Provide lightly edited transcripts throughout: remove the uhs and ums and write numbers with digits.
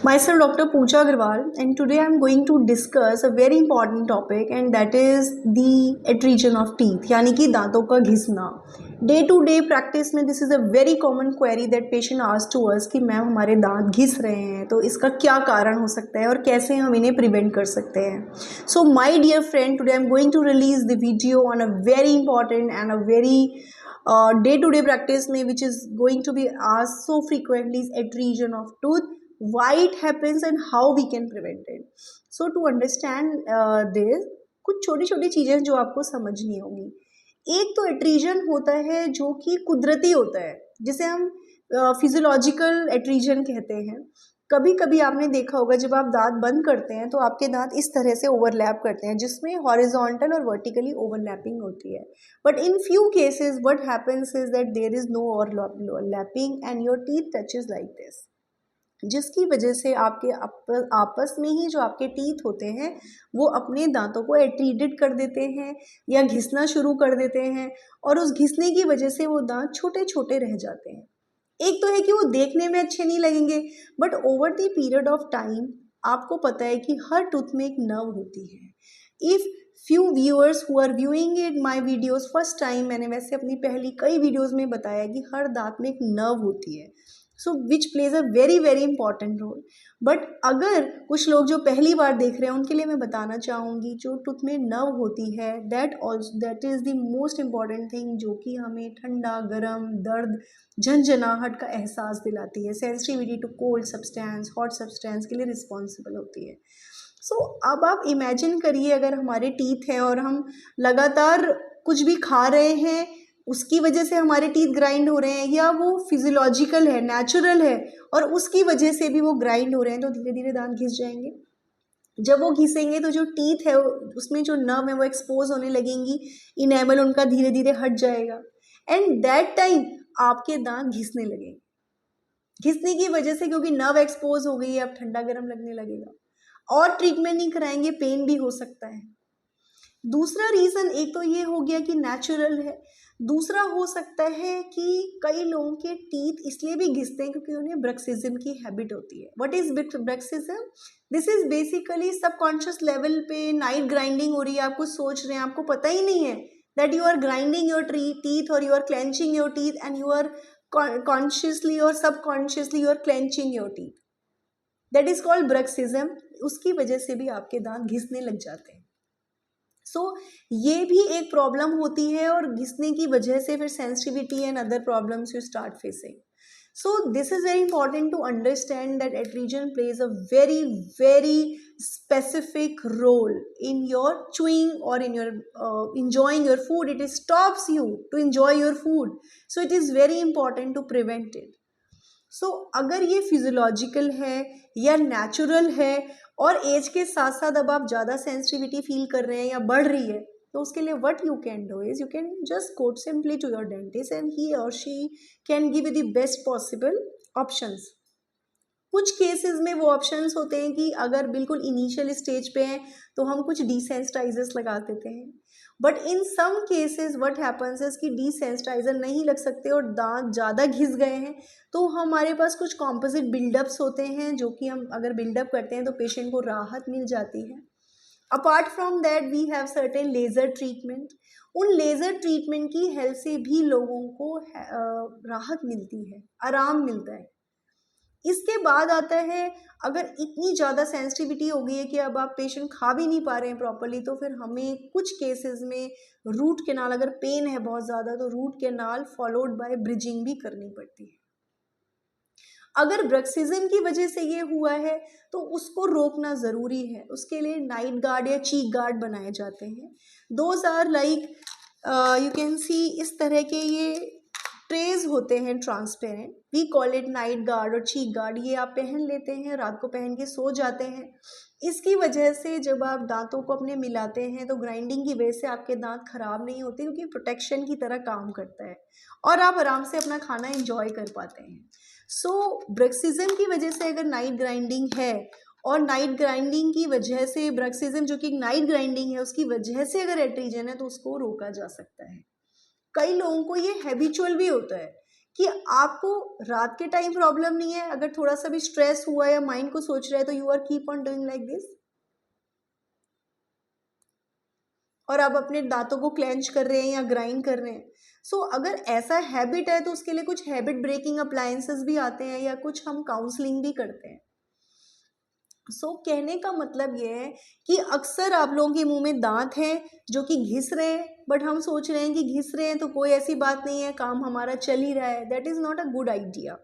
Myself Dr. Pooja Agarwal, and today I'm going to discuss a very important topic, and that is the attrition of teeth, यानी कि दांतों का घिसना. Day to day practice में this is a very common query that patient ask to us कि ma'am हमारे दांत घिस रहे हैं, तो इसका क्या कारण हो सकता है और कैसे हम इन्हें प्रिवेंट कर सकते हैं. So my dear friend, today I am going to release the video on a very important and a very day to day practice में which is going to be asked so frequently is attrition of tooth, why it happens and how we can prevent it. So to understand this, कुछ छोटी छोटी चीज़ें जो आपको समझनी होगी. एक तो एट्रीजन होता है जो कि कुदरती होता है, जिसे हम फिजियोलॉजिकल एट्रीजन कहते हैं. कभी कभी आपने देखा होगा जब आप दांत बंद करते हैं तो आपके दांत इस तरह से ओवरलैप करते हैं, जिसमें हॉरिजॉन्टल और वर्टिकली ओवरलैपिंग होती है. But in few cases what happens is that there is no overlapping and your teeth touches like this, जिसकी वजह से आपके आपस में ही जो आपके टीथ होते हैं वो अपने दांतों को एट्रीटेड कर देते हैं या घिसना शुरू कर देते हैं, और उस घिसने की वजह से वो दांत छोटे छोटे रह जाते हैं. एक तो है कि वो देखने में अच्छे नहीं लगेंगे, but over the period of time आपको पता है कि हर टूथ में एक नर्व होती है. If few viewers who are viewing it my videos first time, मैंने वैसे अपनी पहली कई वीडियोज़ में बताया कि हर दांत में एक नर्व होती है, so which plays a very very important role. But अगर कुछ लोग जो पहली बार देख रहे हैं उनके लिए मैं बताना चाहूँगी, जो टूथ में नर्व होती है that is the most important thing, जो कि हमें ठंडा, गर्म, दर्द, झंझनाहट का एहसास दिलाती है. Sensitivity to cold substance, hot substance के लिए रिस्पॉन्सिबल होती है. सो अब आप इमेजिन करिए, अगर हमारे टीथ हैं और हम लगातार कुछ भी खा रहे हैं, उसकी वजह से हमारे टीथ ग्राइंड हो रहे हैं, या वो फिजियोलॉजिकल है, नेचुरल है, और उसकी वजह से भी वो ग्राइंड हो रहे हैं, तो धीरे धीरे दांत घिस जाएंगे. जब वो घिसेंगे तो जो टीथ है उसमें जो नर्व है वो एक्सपोज होने लगेंगी, इनेमल उनका धीरे धीरे हट जाएगा, एंड दैट टाइम आपके दांत घिसने लगेंगे. घिसने की वजह से, क्योंकि नर्व एक्सपोज हो गई है, अब ठंडा गर्म लगने लगेगा, और ट्रीटमेंट नहीं कराएंगे, पेन भी हो सकता है. दूसरा रीज़न एक तो ये हो गया कि नेचुरल है. दूसरा हो सकता है कि कई लोगों के टीथ इसलिए भी घिसते हैं क्योंकि उन्हें ब्रक्सिज्म की हैबिट होती है. What is bruxism? This is basically subconscious level पे नाइट ग्राइंडिंग हो रही है, आप कुछ सोच रहे हैं, आपको पता ही नहीं है that you are grinding your teeth और you are clenching your teeth, and you are consciously और subconsciously you are clenching your teeth. That is called bruxism. उसकी वजह से भी आपके दांत घिसने लग जाते हैं. सो ये भी एक प्रॉब्लम होती है, और घिसने की वजह से फिर sensitivity and other problems you start facing. So this is very important to understand that attrition plays a very very specific role in your chewing or in your enjoying your food. It stops you to enjoy your food, so it is very important to prevent it. सो अगर ये physiological है या natural है, और as के साथ साथ अब आप ज़्यादा सेंसिटिविटी फील कर रहे हैं या बढ़ रही है, तो उसके लिए what you can do is you can just go simply to your dentist and he और she can give you the best possible options. कुछ केसेस में वो ऑप्शंस होते हैं कि अगर बिल्कुल इनिशियल स्टेज पे हैं तो हम कुछ डिसेंसिटाइजर्स लगा देते हैं, but in some cases what happens is कि डिसेंसिटाइजर नहीं लग सकते और दांत ज़्यादा घिस गए हैं, तो हमारे पास कुछ कॉम्पोजिट बिल्डअप्स होते हैं, जो कि हम अगर बिल्डअप करते हैं तो पेशेंट को राहत मिल जाती है. Apart from that we have certain laser treatment. उन लेज़र ट्रीटमेंट की हेल्प से भी लोगों को राहत मिलती है, आराम मिलता है. इसके बाद आता है, अगर इतनी ज़्यादा सेंसिटिविटी हो गई है कि अब आप पेशेंट खा भी नहीं पा रहे हैं प्रॉपरली, तो फिर हमें कुछ केसेस में रूट कैनाल, अगर पेन है बहुत ज़्यादा तो root canal followed by bridging भी करनी पड़ती है. अगर ब्रक्सिज्म की वजह से ये हुआ है तो उसको रोकना ज़रूरी है. उसके लिए नाइट गार्ड या चीक गार्ड बनाए जाते हैं. Those are like you can see, इस तरह के ये ट्रेज होते हैं transparent, we call it night guard और चीक गार्ड. ये आप पहन लेते हैं, रात को पहन के सो जाते हैं. इसकी वजह से जब आप दांतों को अपने मिलाते हैं तो ग्राइंडिंग की वजह से आपके दांत खराब नहीं होते, क्योंकि प्रोटेक्शन की तरह काम करता है, और आप आराम से अपना खाना एंजॉय कर पाते हैं. सो ब्रक्सिज्म की वजह से अगर नाइट ग्राइंडिंग है, और नाइट ग्राइंडिंग की वजह से ब्रक्सिज्म जो कि नाइट ग्राइंडिंग है उसकी वजह से अगर एट्रीजन है, तो उसको रोका जा सकता है. कई लोगों को ये हैबिचुअल भी होता है कि आपको रात के टाइम प्रॉब्लम नहीं है, अगर थोड़ा सा भी स्ट्रेस हुआ या माइंड को सोच रहा है तो you are keep on doing like this, और आप अपने दांतों को क्लेंच कर रहे हैं या ग्राइंड कर रहे हैं। सो अगर ऐसा हैबिट है तो उसके लिए कुछ हैबिट ब्रेकिंग अप्लायंसेस भी आते हैं या कुछ हम काउंसलिंग भी करते हैं। कहने का मतलब ये है कि अक्सर आप लोगों के मुंह में दांत हैं जो कि घिस रहे हैं, बट हम सोच रहे हैं कि घिस रहे हैं तो कोई ऐसी बात नहीं है, काम हमारा चल ही रहा है। That is not a good idea.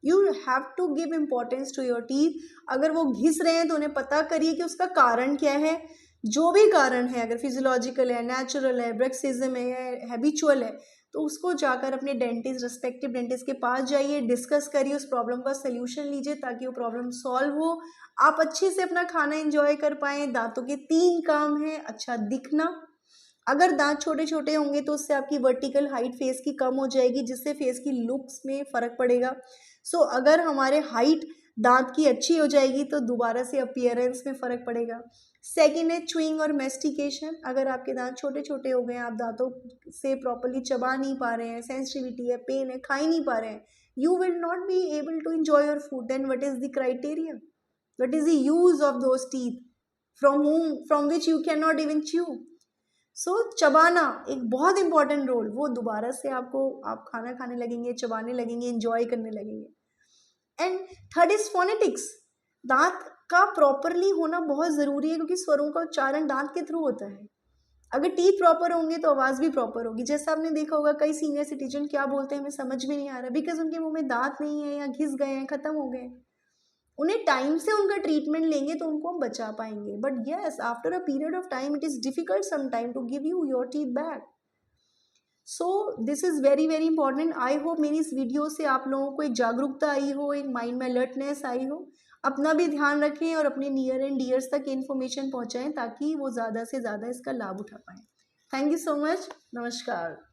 You have to give importance to your teeth. अगर वो घिस रहे हैं तो उन्हें पता करिए कि उसका कारण क्या है। जो भी कारण है, अगर फिजियोलॉजिकल है, नेचुरल है, ब्रेक्सिज्म है, हैबिचुअल है, तो उसको जाकर अपने डेंटिस्ट, रिस्पेक्टिव डेंटिस्ट के पास जाइए, डिस्कस करिए, उस प्रॉब्लम का सोल्यूशन लीजिए ताकि वो प्रॉब्लम सॉल्व हो, आप अच्छे से अपना खाना एंजॉय कर पाएँ। दांतों के 3 काम हैं, अच्छा दिखना, अगर दांत छोटे छोटे होंगे तो उससे आपकी वर्टिकल हाइट फेस की कम हो जाएगी, जिससे फेस की लुक्स में फ़र्क पड़ेगा। अगर हमारे हाइट दांत की अच्छी हो जाएगी तो दोबारा से अपीयरेंस में फ़र्क पड़ेगा। सेकेंड है च्युइंग और मेस्टिकेशन। अगर आपके दांत छोटे छोटे हो गए हैं, आप दांतों से प्रॉपरली चबा नहीं पा रहे हैं, सेंसिटिविटी है, पेन है, खा ही नहीं पा रहे हैं, you will not be able to enjoy your food. Then what is the criteria, what is the use of those teeth from which you can not even chew. चबाना एक बहुत इंपॉर्टेंट रोल, वो दोबारा से आप खाना खाने लगेंगे, चबाने लगेंगे, एंजॉय करने लगेंगे। And third is phonetics. दांत का प्रॉपरली होना बहुत ज़रूरी है क्योंकि स्वरों का उच्चारण दांत के थ्रू होता है। अगर टीथ प्रॉपर होंगे तो आवाज़ भी प्रॉपर होगी। जैसा आपने देखा होगा कई सीनियर सिटीजन क्या बोलते हैं हमें समझ में नहीं आ रहा, बिकॉज उनके मुंह में दांत नहीं है या घिस गए हैं, ख़त्म हो गए। उन्हें टाइम से उनका ट्रीटमेंट लेंगे तो उनको हम बचा पाएंगे, but yes after a period of time it is difficult some time to give you your teeth back. This is very very important. I hope मेरी इस वीडियो से आप लोगों को एक जागरूकता आई हो, एक माइंड में अलर्टनेस आई हो। अपना भी ध्यान रखें और अपने नियर एंड डियर्स तक इन्फॉर्मेशन पहुंचाएं ताकि वो ज़्यादा से ज़्यादा इसका लाभ उठा पाएं। Thank you so much. नमस्कार।